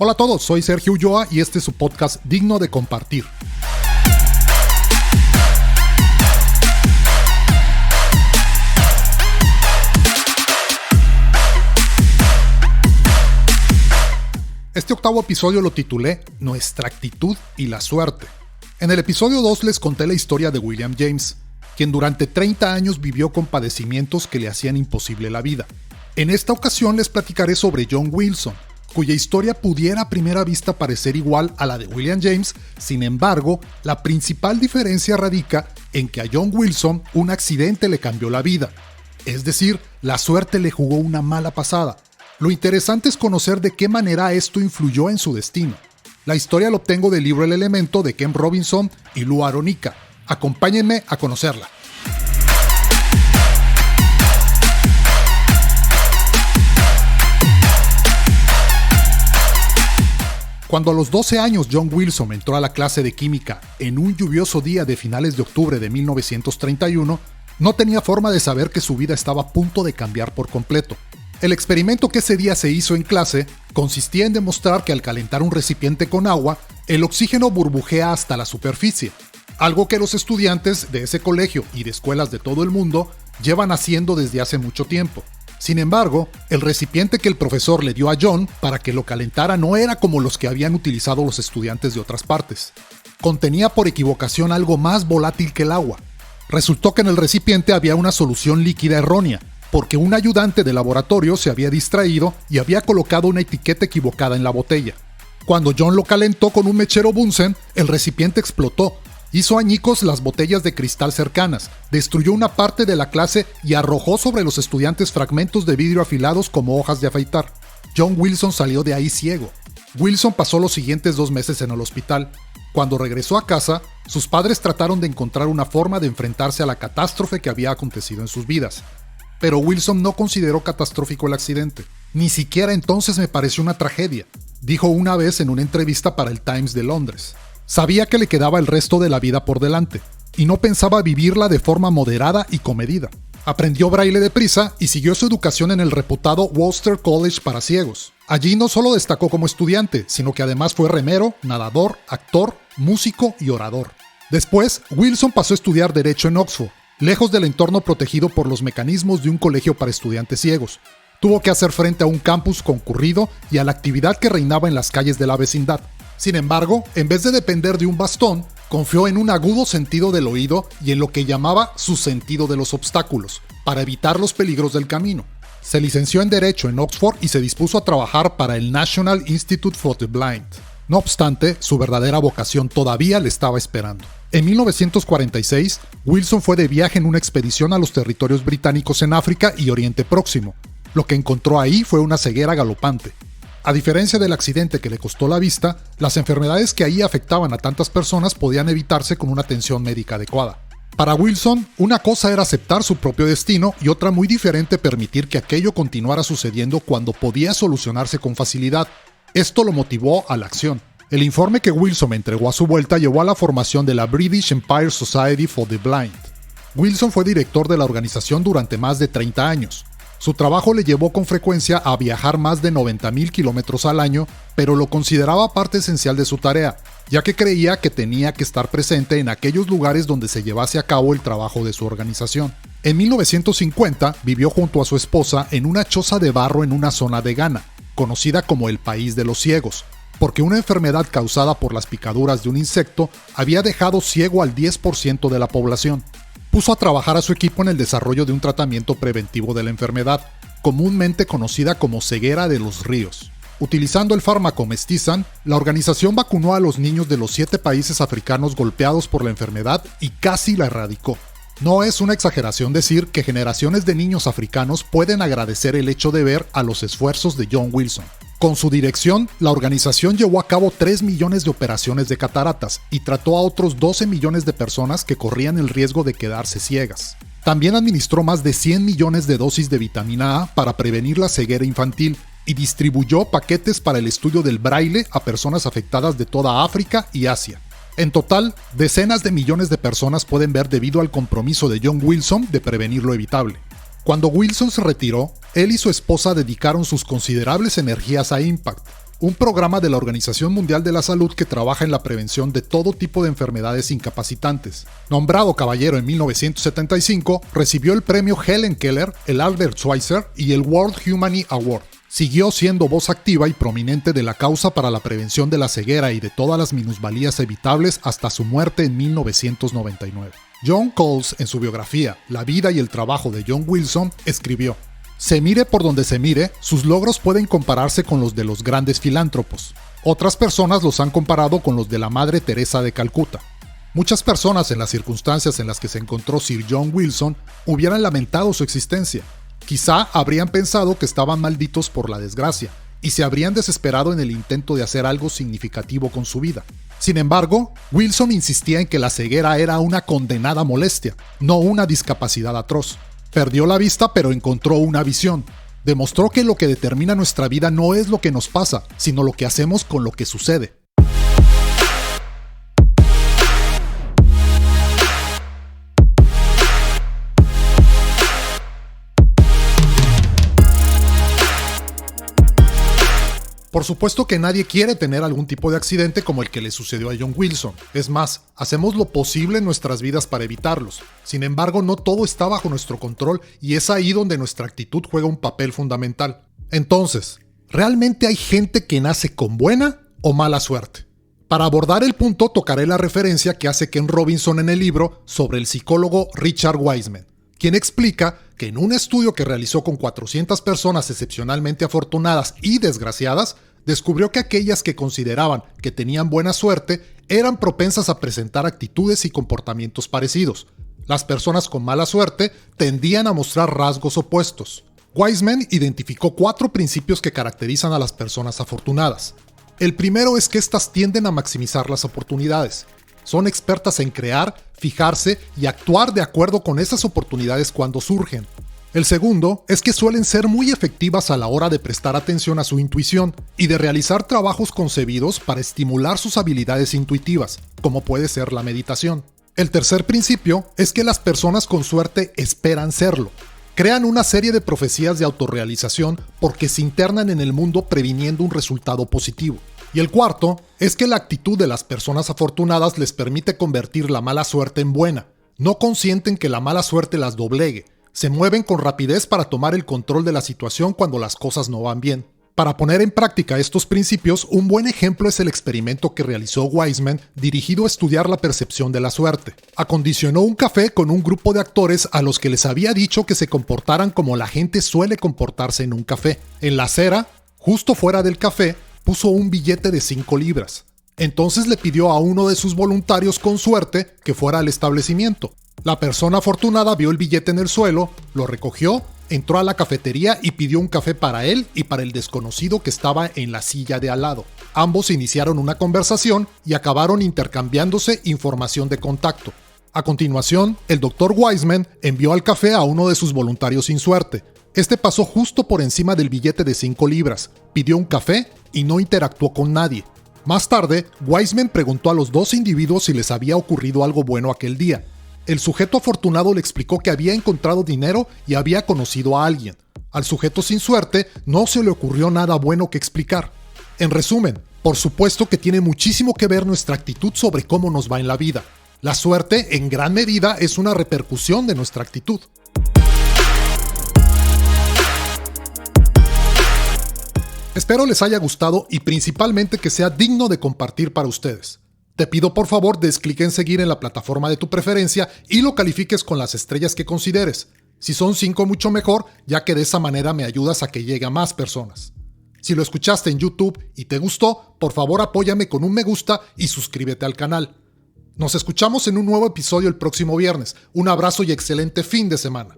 Hola a todos, soy Sergio Ulloa y este es su podcast Digno de Compartir. Este octavo episodio lo titulé Nuestra actitud y la suerte. En el episodio 2 les conté la historia de William James, quien durante 30 años vivió con padecimientos que le hacían imposible la vida. En esta ocasión les platicaré sobre John Wilson, cuya historia pudiera a primera vista parecer igual a la de William James. Sin embargo, la principal diferencia radica en que a John Wilson un accidente le cambió la vida. Es decir, la suerte le jugó una mala pasada. Lo interesante es conocer de qué manera esto influyó en su destino. La historia la obtengo del libro El Elemento de Ken Robinson y Lou Aronica. Acompáñenme a conocerla. Cuando a los 12 años John Wilson entró a la clase de química en un lluvioso día de finales de octubre de 1931, no tenía forma de saber que su vida estaba a punto de cambiar por completo. El experimento que ese día se hizo en clase consistía en demostrar que al calentar un recipiente con agua, el oxígeno burbujea hasta la superficie, algo que los estudiantes de ese colegio y de escuelas de todo el mundo llevan haciendo desde hace mucho tiempo. Sin embargo, el recipiente que el profesor le dio a John para que lo calentara no era como los que habían utilizado los estudiantes de otras partes. Contenía por equivocación algo más volátil que el agua. Resultó que en el recipiente había una solución líquida errónea, porque un ayudante de laboratorio se había distraído y había colocado una etiqueta equivocada en la botella. Cuando John lo calentó con un mechero Bunsen, el recipiente explotó. Hizo añicos las botellas de cristal cercanas, destruyó una parte de la clase y arrojó sobre los estudiantes fragmentos de vidrio afilados como hojas de afeitar. John Wilson salió de ahí ciego. Wilson pasó los siguientes 2 meses en el hospital. Cuando regresó a casa, sus padres trataron de encontrar una forma de enfrentarse a la catástrofe que había acontecido en sus vidas. Pero Wilson no consideró catastrófico el accidente. Ni siquiera entonces me pareció una tragedia, dijo una vez en una entrevista para el Times de Londres. Sabía que le quedaba el resto de la vida por delante, y no pensaba vivirla de forma moderada y comedida. Aprendió braille deprisa y siguió su educación en el reputado Worcester College para ciegos. Allí no solo destacó como estudiante, sino que además fue remero, nadador, actor, músico y orador. Después, Wilson pasó a estudiar Derecho en Oxford, lejos del entorno protegido por los mecanismos de un colegio para estudiantes ciegos. Tuvo que hacer frente a un campus concurrido y a la actividad que reinaba en las calles de la vecindad. Sin embargo, en vez de depender de un bastón, confió en un agudo sentido del oído y en lo que llamaba su sentido de los obstáculos, para evitar los peligros del camino. Se licenció en Derecho en Oxford y se dispuso a trabajar para el National Institute for the Blind. No obstante, su verdadera vocación todavía le estaba esperando. En 1946, Wilson fue de viaje en una expedición a los territorios británicos en África y Oriente Próximo. Lo que encontró ahí fue una ceguera galopante. A diferencia del accidente que le costó la vista, las enfermedades que ahí afectaban a tantas personas podían evitarse con una atención médica adecuada. Para Wilson, una cosa era aceptar su propio destino y otra muy diferente permitir que aquello continuara sucediendo cuando podía solucionarse con facilidad. Esto lo motivó a la acción. El informe que Wilson me entregó a su vuelta llevó a la formación de la British Empire Society for the Blind. Wilson fue director de la organización durante más de 30 años. Su trabajo le llevó con frecuencia a viajar más de 90,000 kilómetros al año, pero lo consideraba parte esencial de su tarea, ya que creía que tenía que estar presente en aquellos lugares donde se llevase a cabo el trabajo de su organización. En 1950 vivió junto a su esposa en una choza de barro en una zona de Ghana, conocida como el País de los Ciegos, porque una enfermedad causada por las picaduras de un insecto había dejado ciego al 10% de la población. Puso a trabajar a su equipo en el desarrollo de un tratamiento preventivo de la enfermedad, comúnmente conocida como ceguera de los ríos. Utilizando el fármaco Mestizan, la organización vacunó a los niños de los 7 países africanos golpeados por la enfermedad y casi la erradicó. No es una exageración decir que generaciones de niños africanos pueden agradecer el hecho de ver a los esfuerzos de John Wilson. Con su dirección, la organización llevó a cabo 3 millones de operaciones de cataratas y trató a otros 12 millones de personas que corrían el riesgo de quedarse ciegas. También administró más de 100 millones de dosis de vitamina A para prevenir la ceguera infantil y distribuyó paquetes para el estudio del braille a personas afectadas de toda África y Asia. En total, decenas de millones de personas pueden ver debido al compromiso de John Wilson de prevenir lo evitable. Cuando Wilson se retiró, él y su esposa dedicaron sus considerables energías a Impact, un programa de la Organización Mundial de la Salud que trabaja en la prevención de todo tipo de enfermedades incapacitantes. Nombrado caballero en 1975, recibió el premio Helen Keller, el Albert Schweitzer y el World Humanity Award. Siguió siendo voz activa y prominente de la causa para la prevención de la ceguera y de todas las minusvalías evitables hasta su muerte en 1999. John Coles, en su biografía La vida y el trabajo de John Wilson, escribió: "Se mire por donde se mire, sus logros pueden compararse con los de los grandes filántropos. Otras personas los han comparado con los de la Madre Teresa de Calcuta. Muchas personas en las circunstancias en las que se encontró Sir John Wilson hubieran lamentado su existencia. Quizá habrían pensado que estaban malditos por la desgracia y se habrían desesperado en el intento de hacer algo significativo con su vida. Sin embargo, Wilson insistía en que la ceguera era una condenada molestia, no una discapacidad atroz. Perdió la vista, pero encontró una visión. Demostró que lo que determina nuestra vida no es lo que nos pasa, sino lo que hacemos con lo que sucede". Por supuesto que nadie quiere tener algún tipo de accidente como el que le sucedió a John Wilson. Es más, hacemos lo posible en nuestras vidas para evitarlos. Sin embargo, no todo está bajo nuestro control y es ahí donde nuestra actitud juega un papel fundamental. Entonces, ¿realmente hay gente que nace con buena o mala suerte? Para abordar el punto, tocaré la referencia que hace Ken Robinson en el libro sobre el psicólogo Richard Wiseman, quien explica que en un estudio que realizó con 400 personas excepcionalmente afortunadas y desgraciadas, descubrió que aquellas que consideraban que tenían buena suerte eran propensas a presentar actitudes y comportamientos parecidos. Las personas con mala suerte tendían a mostrar rasgos opuestos. Wiseman identificó 4 principios que caracterizan a las personas afortunadas. El primero es que éstas tienden a maximizar las oportunidades. Son expertas en crear, fijarse y actuar de acuerdo con esas oportunidades cuando surgen. El segundo es que suelen ser muy efectivas a la hora de prestar atención a su intuición y de realizar trabajos concebidos para estimular sus habilidades intuitivas, como puede ser la meditación. El tercer principio es que las personas con suerte esperan serlo. Crean una serie de profecías de autorrealización porque se internan en el mundo previniendo un resultado positivo. Y el cuarto es que la actitud de las personas afortunadas les permite convertir la mala suerte en buena. No consienten que la mala suerte las doblegue. Se mueven con rapidez para tomar el control de la situación cuando las cosas no van bien. Para poner en práctica estos principios, un buen ejemplo es el experimento que realizó Wiseman dirigido a estudiar la percepción de la suerte. Acondicionó un café con un grupo de actores a los que les había dicho que se comportaran como la gente suele comportarse en un café. En la acera, justo fuera del café, puso un billete de 5 libras. Entonces le pidió a uno de sus voluntarios con suerte que fuera al establecimiento. La persona afortunada vio el billete en el suelo, lo recogió, entró a la cafetería y pidió un café para él y para el desconocido que estaba en la silla de al lado. Ambos iniciaron una conversación y acabaron intercambiándose información de contacto. A continuación, el Dr. Wiseman envió al café a uno de sus voluntarios sin suerte. Este pasó justo por encima del billete de 5 libras, pidió un café y no interactuó con nadie. Más tarde, Wiseman preguntó a los 2 individuos si les había ocurrido algo bueno aquel día. El sujeto afortunado le explicó que había encontrado dinero y había conocido a alguien. Al sujeto sin suerte no se le ocurrió nada bueno que explicar. En resumen, por supuesto que tiene muchísimo que ver nuestra actitud sobre cómo nos va en la vida. La suerte, en gran medida, es una repercusión de nuestra actitud. Espero les haya gustado y principalmente que sea digno de compartir para ustedes. Te pido por favor des clic en seguir en la plataforma de tu preferencia y lo califiques con las estrellas que consideres. Si son 5 mucho mejor, ya que de esa manera me ayudas a que llegue a más personas. Si lo escuchaste en YouTube y te gustó, por favor apóyame con un me gusta y suscríbete al canal. Nos escuchamos en un nuevo episodio el próximo viernes. Un abrazo y excelente fin de semana.